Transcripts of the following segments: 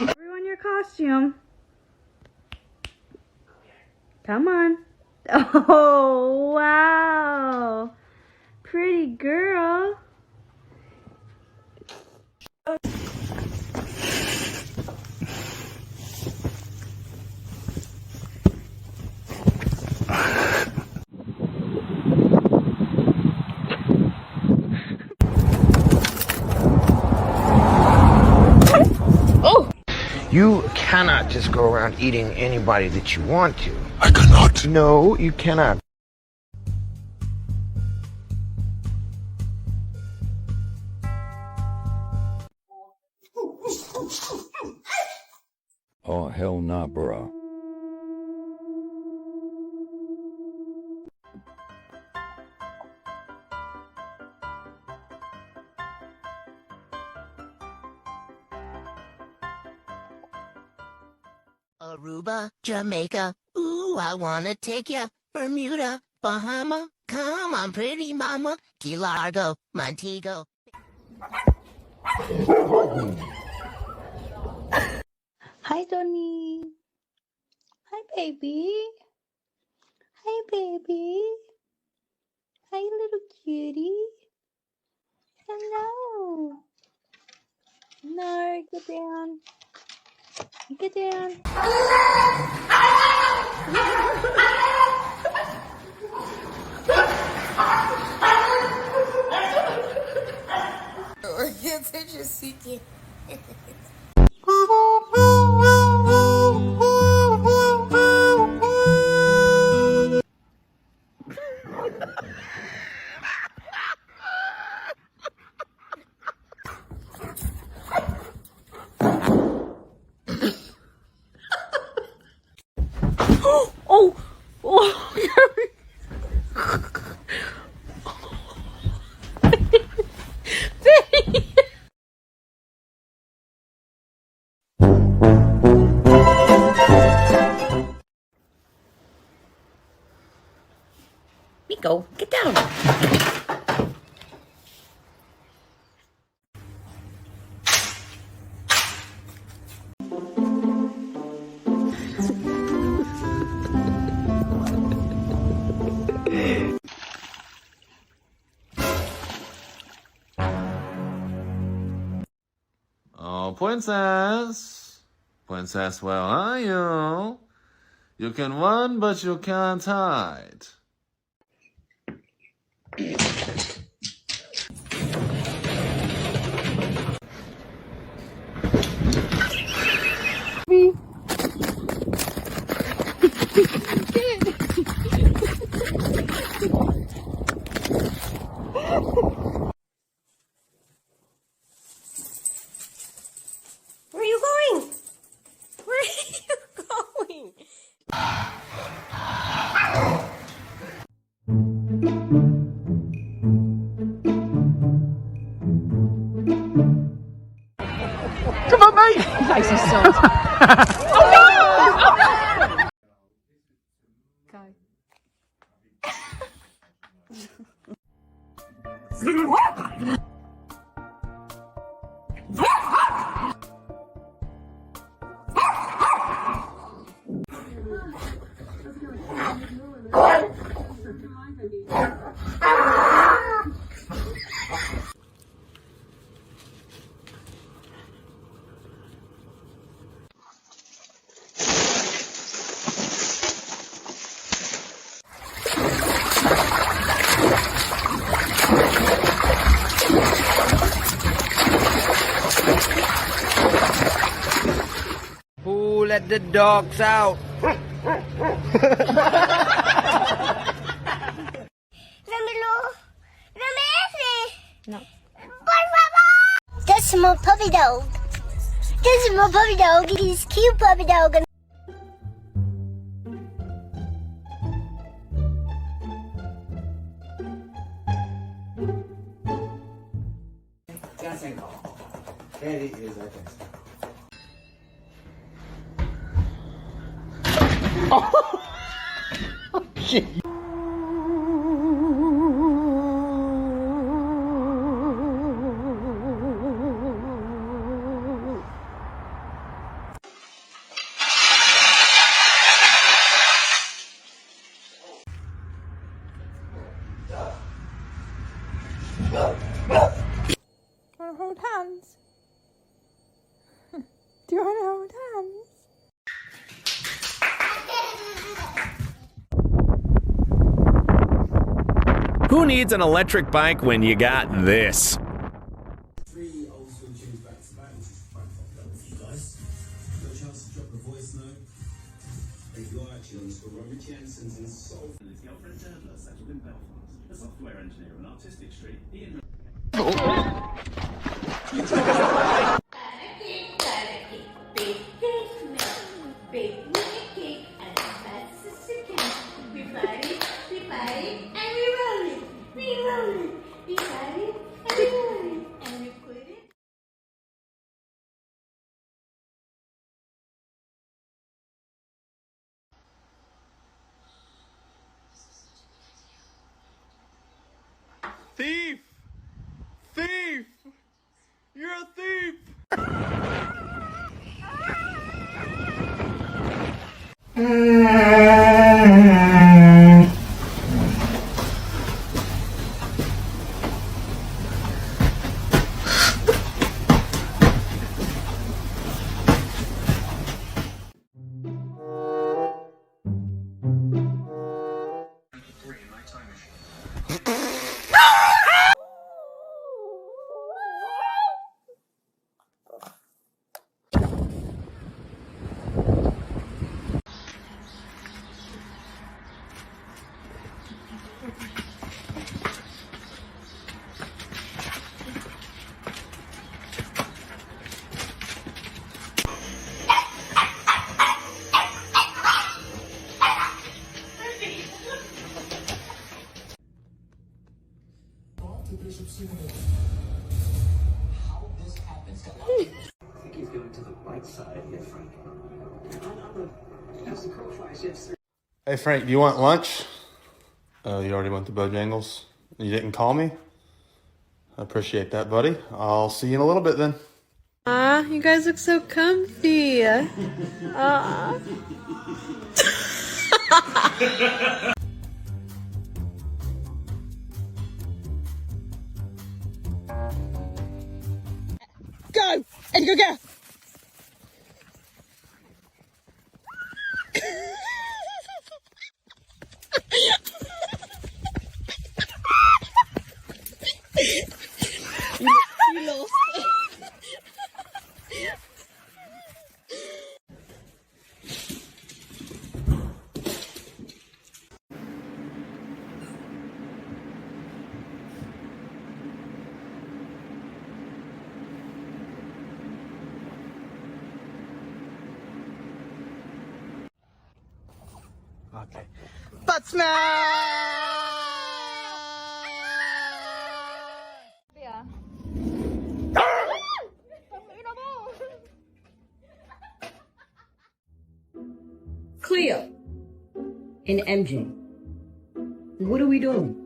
Everyone your costume. Come on. Oh, wow. Pretty girl. You cannot just go around eating anybody that you want to. I cannot. No, you cannot. Oh, hell nah, bruh. Aruba, Jamaica, ooh, I wanna take ya. Bermuda, Bahama, come on, pretty mama. Key Largo, Montego. Hi, Donnie. Hi, baby. Hi, baby. Hi, little cutie. Hello. No, get down. Get down. Attention seeking. Oh, oh. Miko, get down. Oh, princess. Princess, where are you? You can run, but you can't hide. Where are you going? Where are you going? Come on, mate! Nice, he's so. Oh no! Oh no! Go. Who let the dogs out? No. That's my puppy dog. This is my puppy dog. He's cute puppy dog. Daddy is, I think. Oh, shit. hold hands? Do you want to hold hands? Who needs an electric bike when you got this? Three old school tunes back to back, which is quite popular with you guys. Got a chance to drop a voice note. If you're actually on the school, Robert Jensen's in Soul. And his girlfriend Chandler settled in Belfast. A software engineer on Artistic Street. Ian. Thief! Thief! You're a thief! How this happens to I think he's going to the right side here, Frank. As the crow flies, yes. Hey Frank, do you want lunch? You already went to Bojangles. You didn't call me? I appreciate that, buddy. I'll see you in a little bit then. Ah, you guys look so comfy. Go! And go! You lost. Okay. Butt smash! Yeah. Cleo and MJ, what are we doing?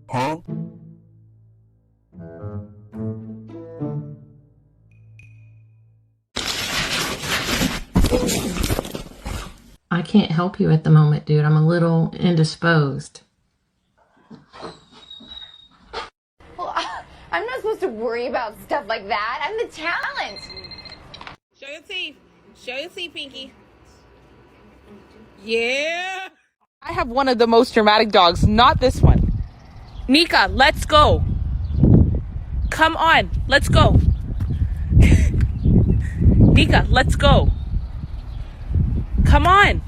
Huh? I can't help you at the moment, dude. I'm a little indisposed. Well, I'm not supposed to worry about stuff like that. I'm the talent. Show your teeth. Show your teeth, Pinky. Yeah. I have one of the most dramatic dogs, not this one. Nika, let's go. Come on, let's go. Nika, let's go. Come on.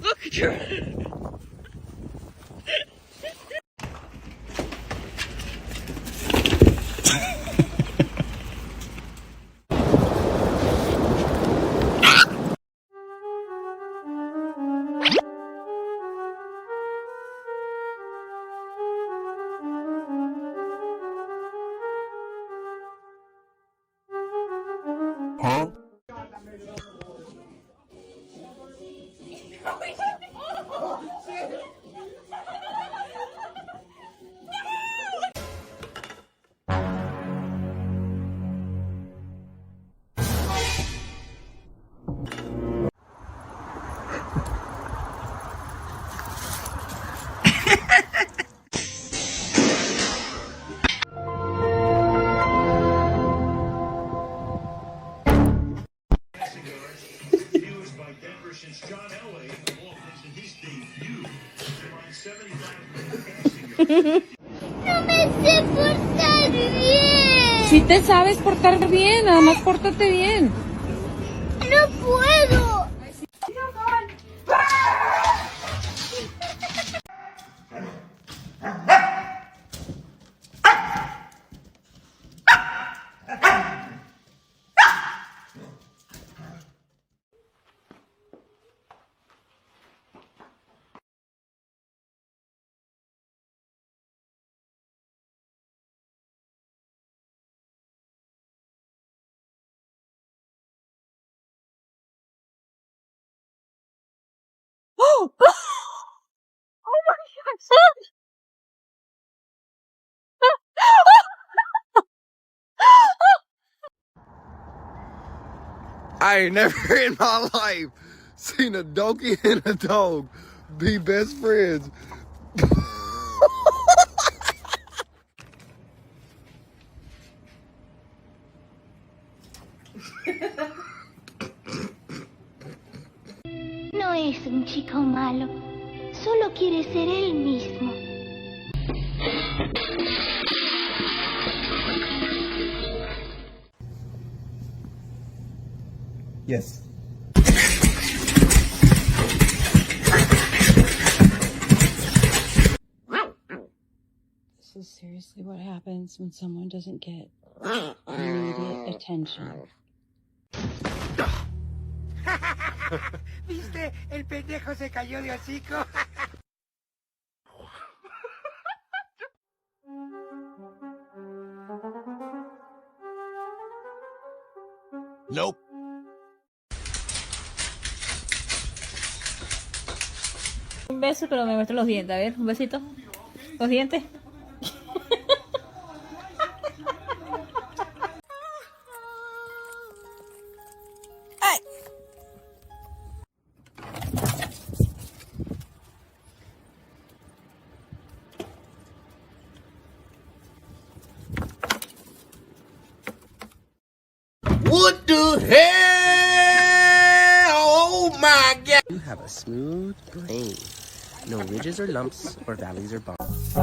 Look at your... Huh? No me sé portar bien. Si te sabes portar bien, nada más pórtate bien. No puedo. Oh my God. I ain't never in my life seen a donkey and a dog be best friends. No es un chico malo. Solo quiere ser él mismo. Yes. This is seriously what happens when someone doesn't get immediate attention. ¿Viste? El pendejo se cayó de hocico. Nope. Un beso, pero me muestra los dientes. A ver, un besito. Los dientes. What the hell? Oh my God! You have a smooth brain. No ridges or lumps or valleys or bumps.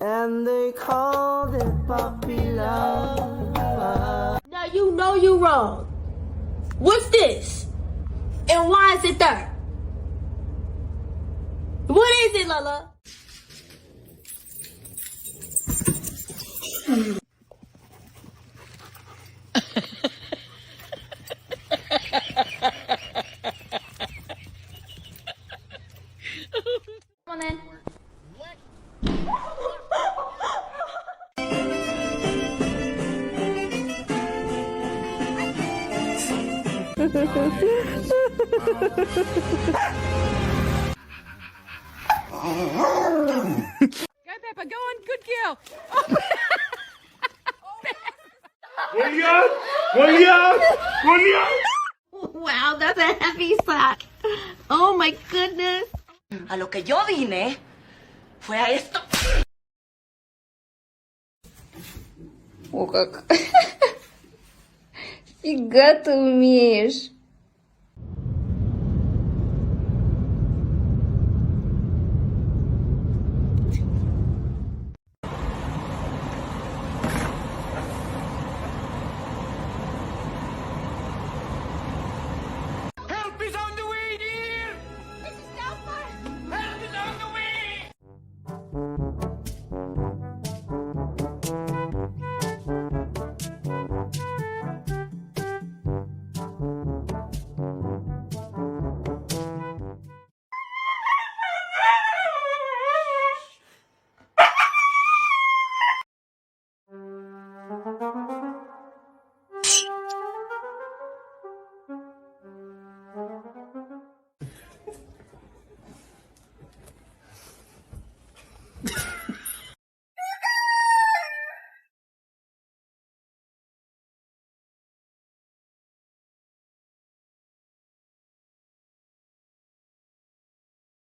And they called it puppy love. Now you know you wrong. What's this? And why is it there? What is it, Lala? Come on then. Go, Peppa, go on, good girl. Wow, that's a heavy sack. Oh my goodness. A lo que yo vine fue a esto. О, как. Фига ты умеешь.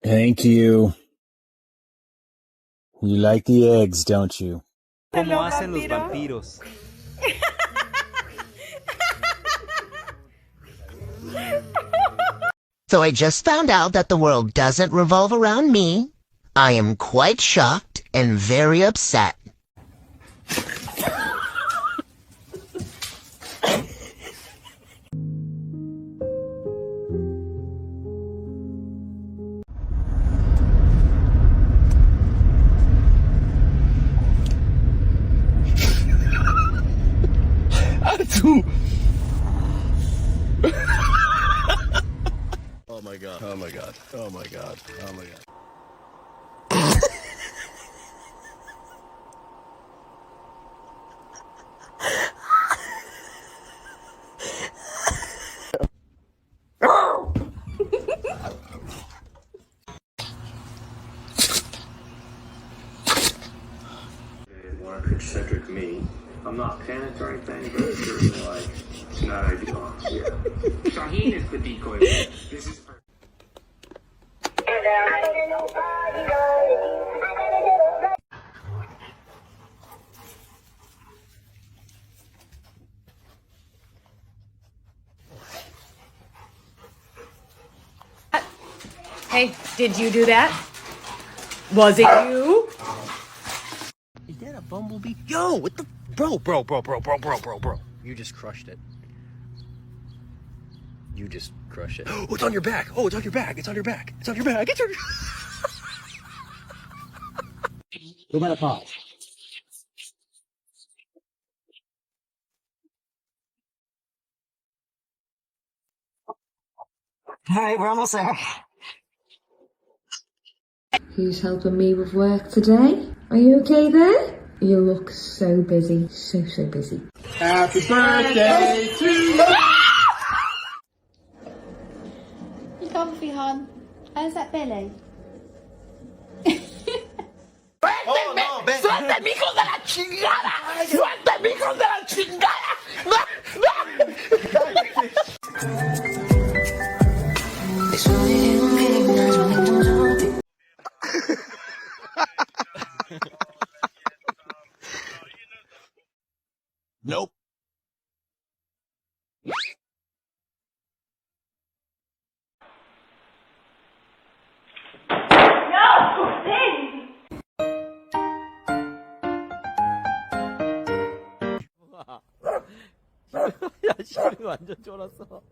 Thank you. You like the eggs, don't you? ¿Cómo hacen los vampiros? So I just found out that the world doesn't revolve around me. I am quite shocked and very upset. Oh my god. Oh my god. Oh my god. Oh my god. More eccentric me. I'm not panicked or anything, but it's certainly like it's not ideal. Yeah. Shaheen is the decoy. This is. Hey, did you do that? Was it you? Is that a bumblebee? Yo, what the? Bro. You just crushed it. You just crushed it. Oh, it's on your back. Oh, it's on your back. It's on your back. It's on your back. It's on your... Número 5. All right, we're almost there. Who's helping me with work today? Are you okay there? You look so busy. So busy. Happy birthday to you! You comfy, hon? How's that belly? ¡Suéltame, hijo de la chingada! ¡Suéltame, hijo de la chingada! Nope. 야, 시간이 완전 쫄았어.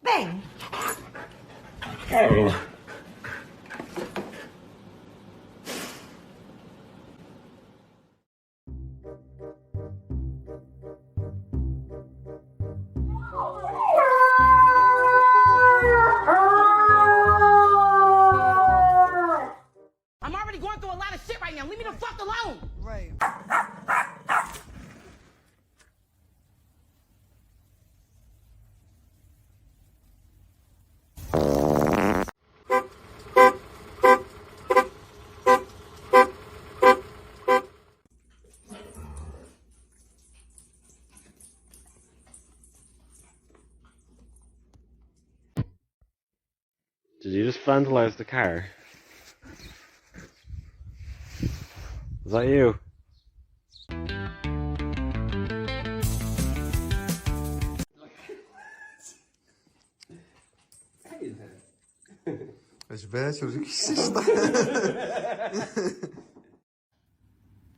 Bang! Oh. I'm already going through a lot of shit right now. Leave me the fuck alone. Right. Did you just vandalize the car? Is that you?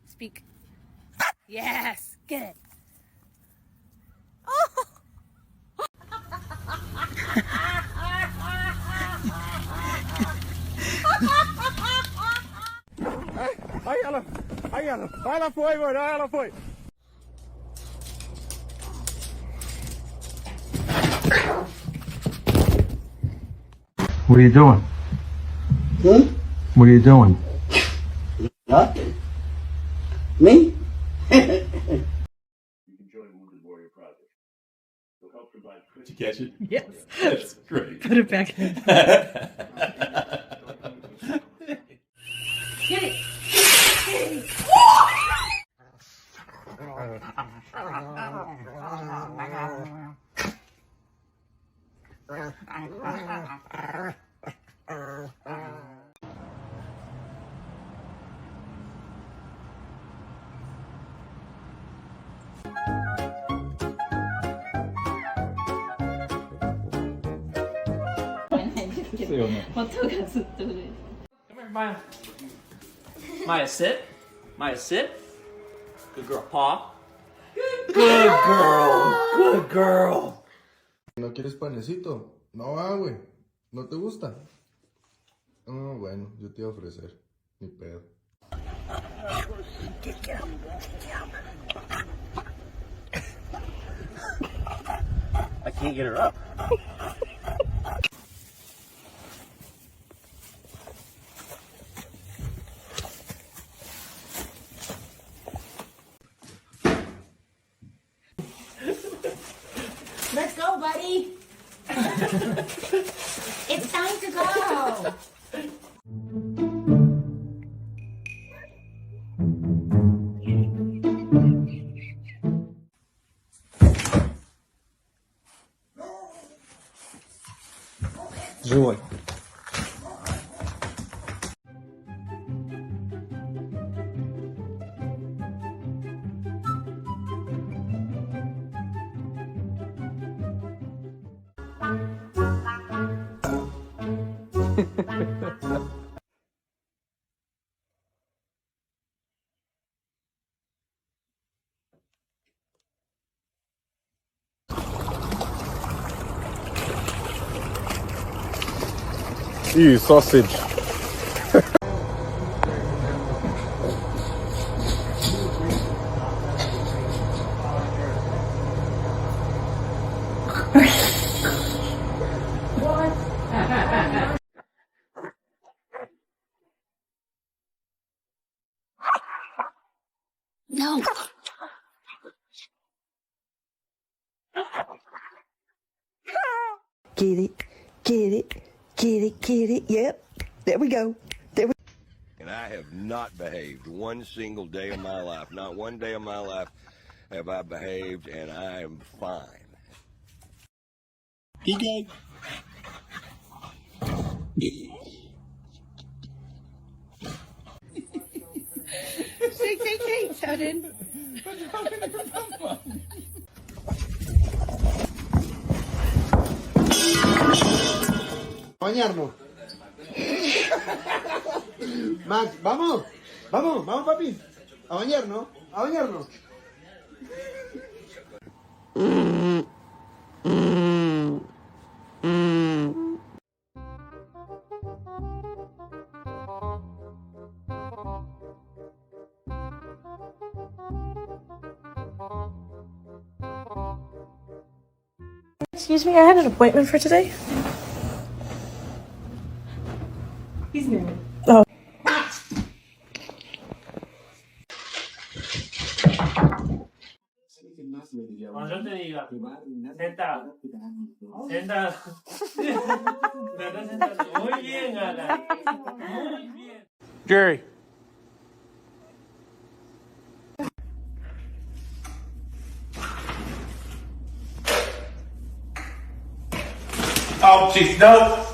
Speak. Yes, get it. Aí ela foi, mano. Aí ela foi. What are you doing? Hmm? What are you doing? Nothing. Me? Did you catch it? Yes. That's great. Put it back in. Get it. Come here, Maya. Maya, sit. Maya, sit. Good girl. Paw. Good girl. Good girl. ¿No quieres panecito? No, güey. ¿No te gusta? Ah, bueno, yo te iba a ofrecer. Ni pedo. I can't get her up. Let's go, buddy. It's time to go. Живой. Ew, sausage. No. Get it, get it, get it, get it. Yep, there we go. And I have not behaved one single day of my life. Not one day of my life have I behaved, and I am fine. PK. Shake, shake, shake, Sheldon. Bañarnos. Max, vamos. Vamos, vamos, papi. A bañarnos, a bañarnos. Excuse me, I had an appointment for today. He's married. Oh. Cuando yo te diga, senta, senta. Muy bien, Ana. Muy bien. Jerry. Oh, jeez, no.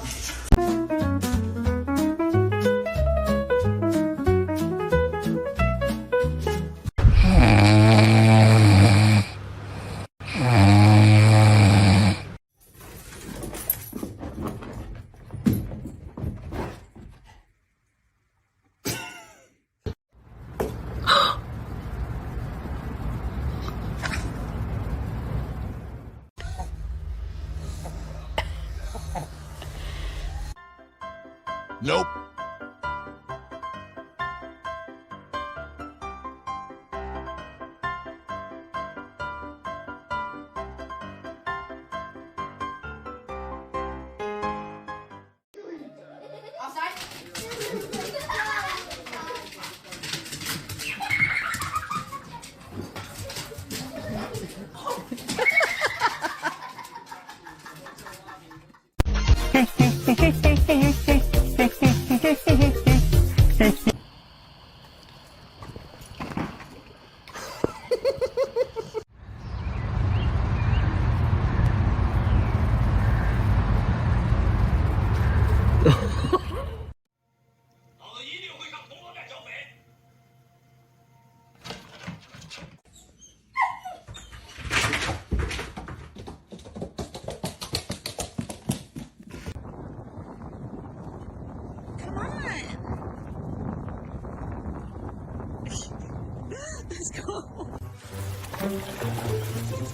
Nope.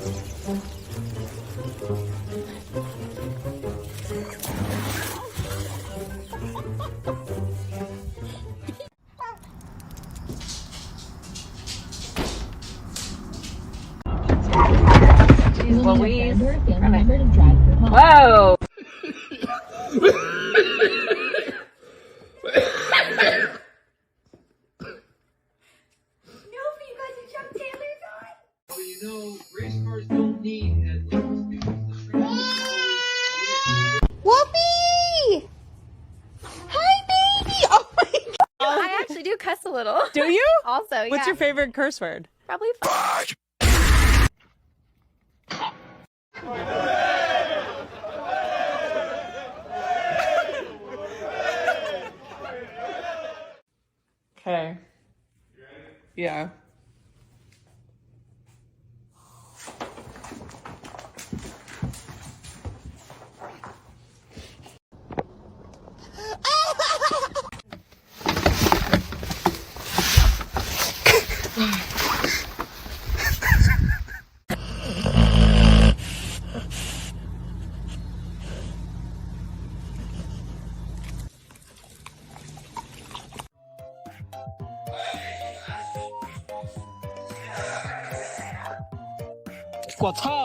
Louise. Whoa! Whoopi! Hi, baby! Oh my god! I actually do cuss a little. Do you? Also, yeah. What's your favorite curse word? Probably fuck. Okay. Yeah.我操！